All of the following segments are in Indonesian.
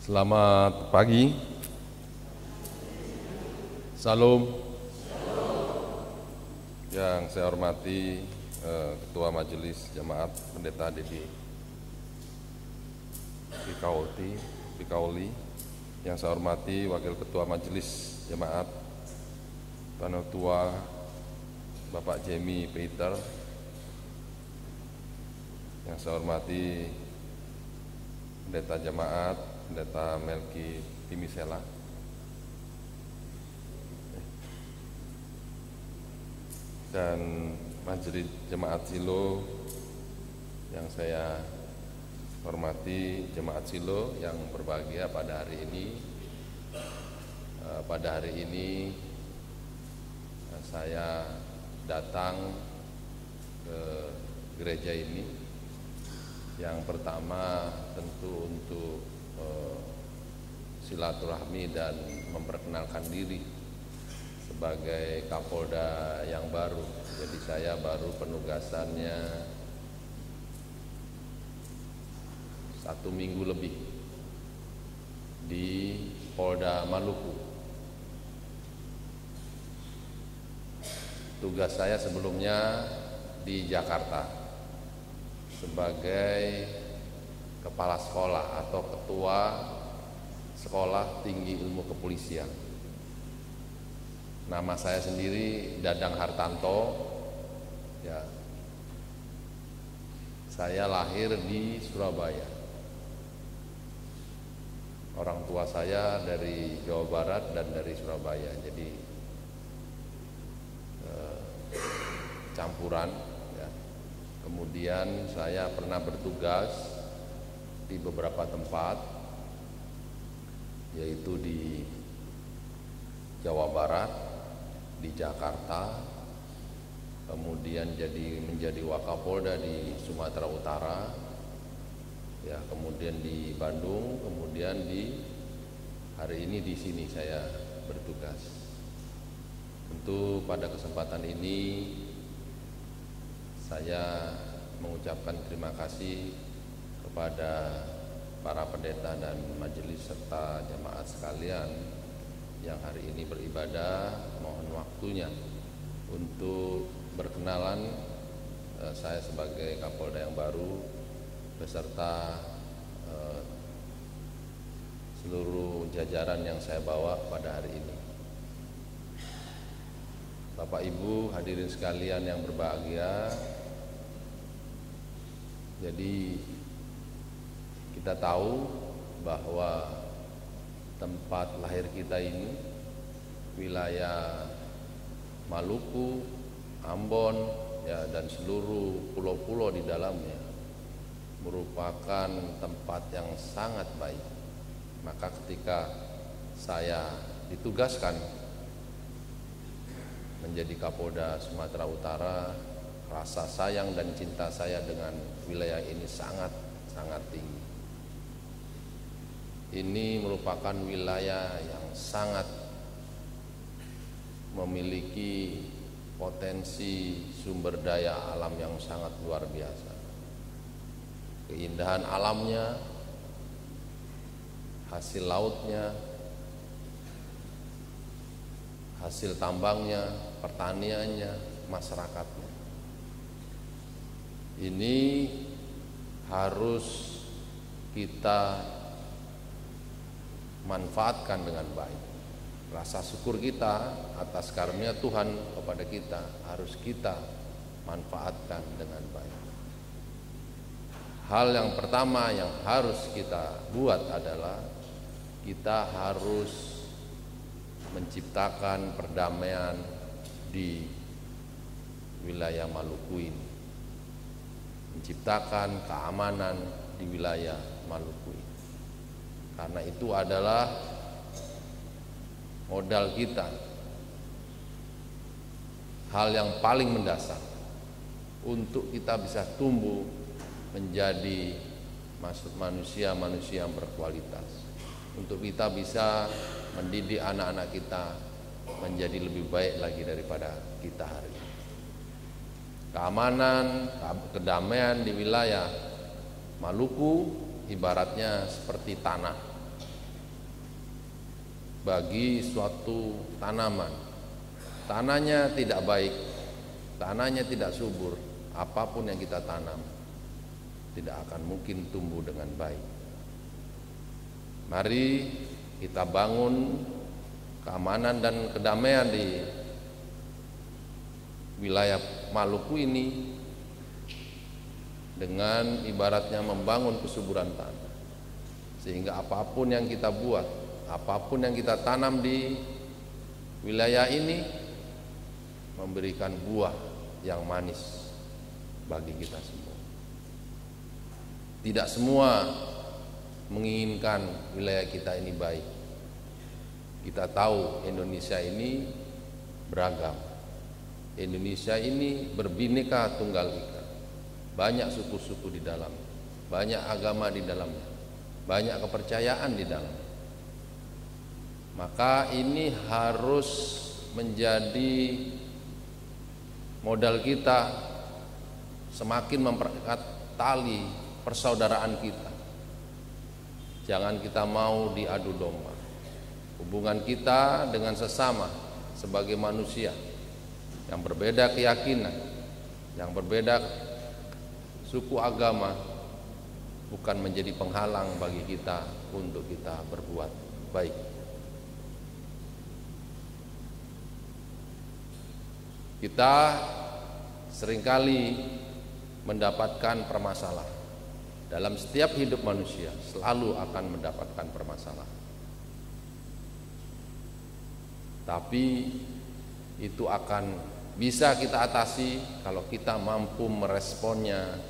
Selamat pagi. Salam. Yang saya hormati Ketua Majelis Jemaat Pendeta Dedi Pikauli. Yang saya hormati Wakil Ketua Majelis Jemaat Panetua Bapak Jemi Peter. Yang saya hormati Pendeta Jemaat Pendeta Melki Timisela. Dan Majelis Jemaat Silo yang saya hormati, Jemaat Silo yang berbahagia pada hari ini. Pada hari ini saya datang ke gereja ini. Yang pertama tentu untuk silaturahmi dan memperkenalkan diri sebagai Kapolda yang baru. Jadi saya baru penugasannya 1 minggu lebih di Polda Maluku. Tugas saya sebelumnya di Jakarta sebagai kepala sekolah atau ketua Sekolah Tinggi Ilmu Kepolisian. Nama saya sendiri Dadang Hartanto. Ya. Saya lahir di Surabaya. Orang tua saya dari Jawa Barat dan dari Surabaya. Jadi campuran. Ya. Kemudian saya pernah bertugas di beberapa tempat, yaitu di Jawa Barat, di Jakarta, kemudian menjadi Wakapolda di Sumatera Utara, ya, kemudian di Bandung, kemudian hari ini di sini saya bertugas. Tentu pada kesempatan ini saya mengucapkan terima kasih kepada para pendeta dan majelis serta jemaat sekalian yang hari ini beribadah. Mohon waktunya untuk berkenalan saya sebagai Kapolda yang baru beserta seluruh jajaran yang saya bawa pada hari ini. Bapak Ibu hadirin sekalian yang berbahagia, jadi kita tahu bahwa tempat lahir kita ini, wilayah Maluku, Ambon, ya, dan seluruh pulau-pulau di dalamnya merupakan tempat yang sangat baik. Maka ketika saya ditugaskan menjadi Kapolda Sumatera Utara, rasa sayang dan cinta saya dengan wilayah ini sangat tinggi. Ini merupakan wilayah yang sangat memiliki potensi sumber daya alam yang sangat luar biasa. Keindahan alamnya, hasil lautnya, hasil tambangnya, pertaniannya, masyarakatnya. Ini harus kita manfaatkan dengan baik. Rasa syukur kita atas karunia Tuhan kepada kita harus kita manfaatkan dengan baik. Hal yang pertama yang harus kita buat adalah kita harus menciptakan perdamaian di wilayah Maluku ini, menciptakan keamanan di wilayah Maluku ini. Karena itu adalah modal kita, hal yang paling mendasar untuk kita bisa tumbuh menjadi manusia-manusia yang berkualitas, untuk kita bisa mendidik anak-anak kita menjadi lebih baik lagi daripada kita hari ini. Keamanan, kedamaian di wilayah Maluku ibaratnya seperti tanah bagi suatu tanaman. Tanahnya tidak baik, tanahnya tidak subur, apapun yang kita tanam tidak akan mungkin tumbuh dengan baik. Mari kita bangun keamanan dan kedamaian di wilayah Maluku ini dengan ibaratnya membangun kesuburan tanah, sehingga apapun yang kita buat, apapun yang kita tanam di wilayah ini memberikan buah yang manis bagi kita semua. Tidak semua menginginkan wilayah kita ini baik. Kita tahu Indonesia ini beragam. Indonesia ini berbineka tunggal ika. Banyak suku-suku di dalam, banyak agama di dalamnya, banyak kepercayaan di dalam. Maka ini harus menjadi modal kita semakin mempererat tali persaudaraan kita. Jangan kita mau diadu domba. Hubungan kita dengan sesama sebagai manusia yang berbeda keyakinan, yang berbeda suku agama, bukan menjadi penghalang bagi kita untuk kita berbuat baik. Kita seringkali mendapatkan permasalahan. Dalam setiap hidup manusia selalu akan mendapatkan permasalahan. Tapi itu akan bisa kita atasi kalau kita mampu meresponnya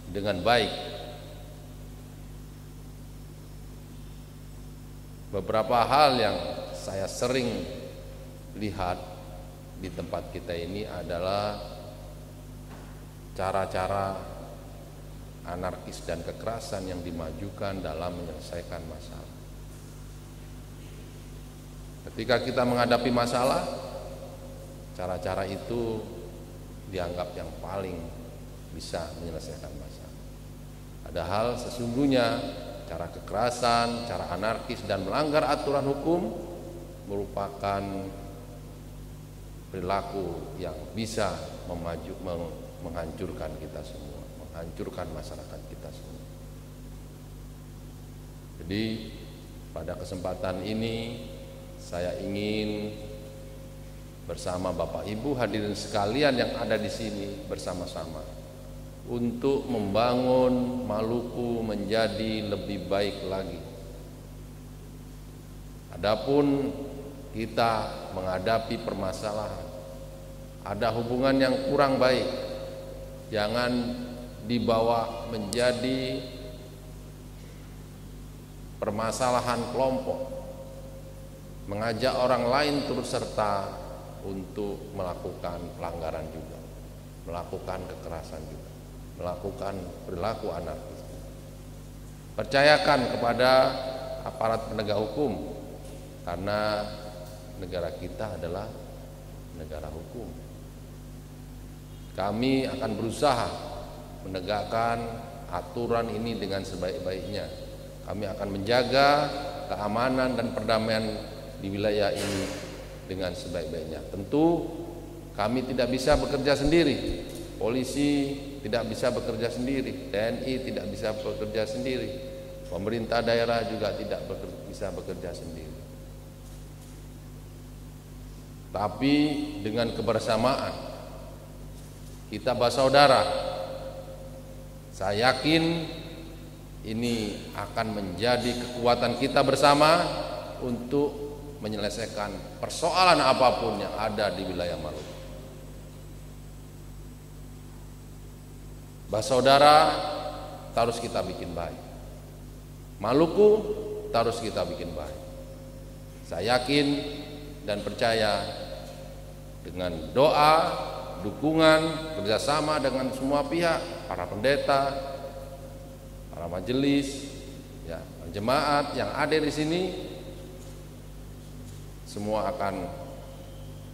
dengan baik. Beberapa hal yang saya sering lihat di tempat kita ini adalah cara-cara anarkis dan kekerasan yang dimajukan dalam menyelesaikan masalah. Ketika kita menghadapi masalah, cara-cara itu dianggap yang paling bisa menyelesaikan masalah. Padahal sesungguhnya cara kekerasan, cara anarkis dan melanggar aturan hukum merupakan perilaku yang bisa menghancurkan kita semua, menghancurkan masyarakat kita semua. Jadi pada kesempatan ini saya ingin bersama Bapak Ibu hadirin sekalian yang ada di sini bersama-sama untuk membangun Maluku menjadi lebih baik lagi. Adapun kita menghadapi permasalahan, ada hubungan yang kurang baik, jangan dibawa menjadi permasalahan kelompok, mengajak orang lain turut serta untuk melakukan pelanggaran juga, melakukan kekerasan juga, melakukan perilaku anarkis. Percayakan kepada aparat penegak hukum, karena negara kita adalah negara hukum. Kami akan berusaha menegakkan aturan ini dengan sebaik-baiknya. Kami akan menjaga keamanan dan perdamaian di wilayah ini dengan sebaik-baiknya. Tentu kami tidak bisa bekerja sendiri, polisi tidak bisa bekerja sendiri, TNI tidak bisa bekerja sendiri, pemerintah daerah juga tidak bisa bekerja sendiri. Tapi dengan kebersamaan kita bersaudara, saya yakin ini akan menjadi kekuatan kita bersama untuk menyelesaikan persoalan apapun yang ada di wilayah Maluku. Bersaudara harus kita bikin baik. Maluku harus kita bikin baik. Saya yakin dan percaya dengan doa, dukungan, kerjasama dengan semua pihak, para pendeta, para majelis, ya, jemaat yang ada di sini, semua akan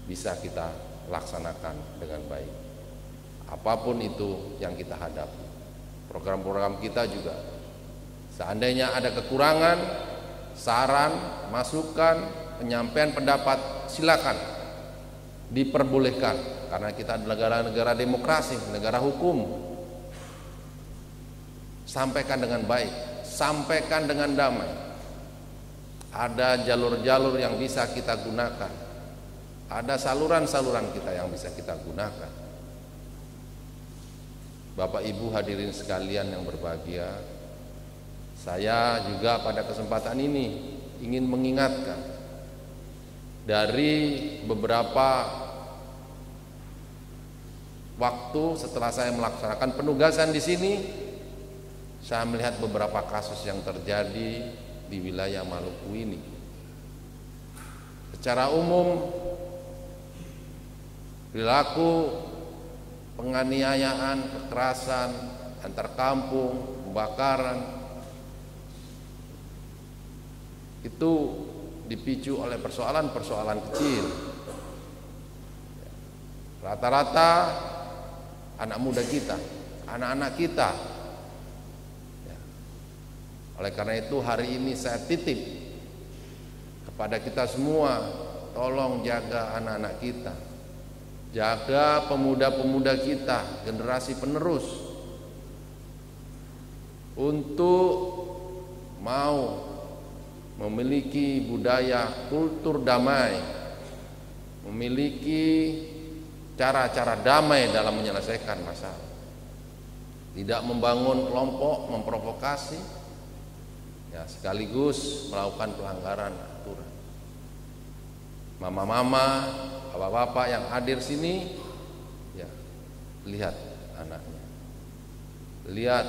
bisa kita laksanakan dengan baik. Apapun itu yang kita hadapi, program-program kita juga, seandainya ada kekurangan, saran, masukan, penyampaian pendapat, silakan diperbolehkan, karena kita adalah negara demokrasi, negara hukum. Sampaikan dengan baik, sampaikan dengan damai. Ada jalur-jalur yang bisa kita gunakan, ada saluran-saluran kita yang bisa kita gunakan. Bapak Ibu hadirin sekalian yang berbahagia, saya juga pada kesempatan ini ingin mengingatkan, dari beberapa waktu setelah saya melaksanakan penugasan di sini, saya melihat beberapa kasus yang terjadi di wilayah Maluku ini. Secara umum, perilaku penganiayaan, kekerasan antar kampung, pembakaran itu dipicu oleh persoalan-persoalan kecil. Rata-rata anak muda kita, anak-anak kita. Oleh karena itu hari ini saya titip kepada kita semua, tolong jaga anak-anak kita, jaga pemuda-pemuda kita, generasi penerus, untuk mau memiliki budaya kultur damai, memiliki cara-cara damai dalam menyelesaikan masalah, tidak membangun kelompok, memprovokasi, ya, sekaligus melakukan pelanggaran aturan. Mama-mama, bapak-bapak yang hadir sini, ya, lihat anaknya, lihat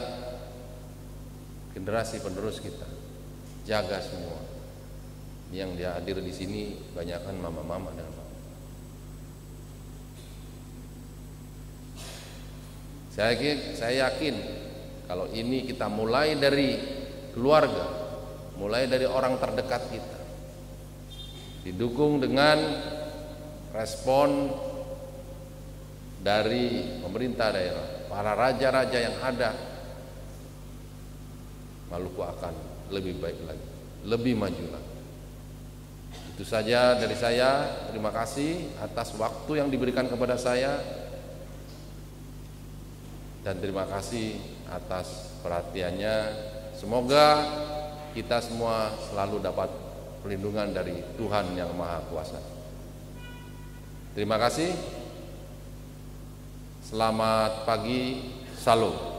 generasi penerus kita, jaga semua. Yang dia hadir di sini banyakkan mama-mama dan bapak. Saya yakin kalau ini kita mulai dari keluarga, mulai dari orang terdekat kita, didukung dengan respon dari pemerintah daerah, para raja-raja yang ada, Maluku akan lebih baik lagi, lebih maju lagi. Itu saja dari saya. Terima kasih atas waktu yang diberikan kepada saya, dan terima kasih atas perhatiannya. Semoga kita semua selalu dapat perlindungan dari Tuhan Yang Maha Kuasa. Terima kasih. Selamat pagi. Salam.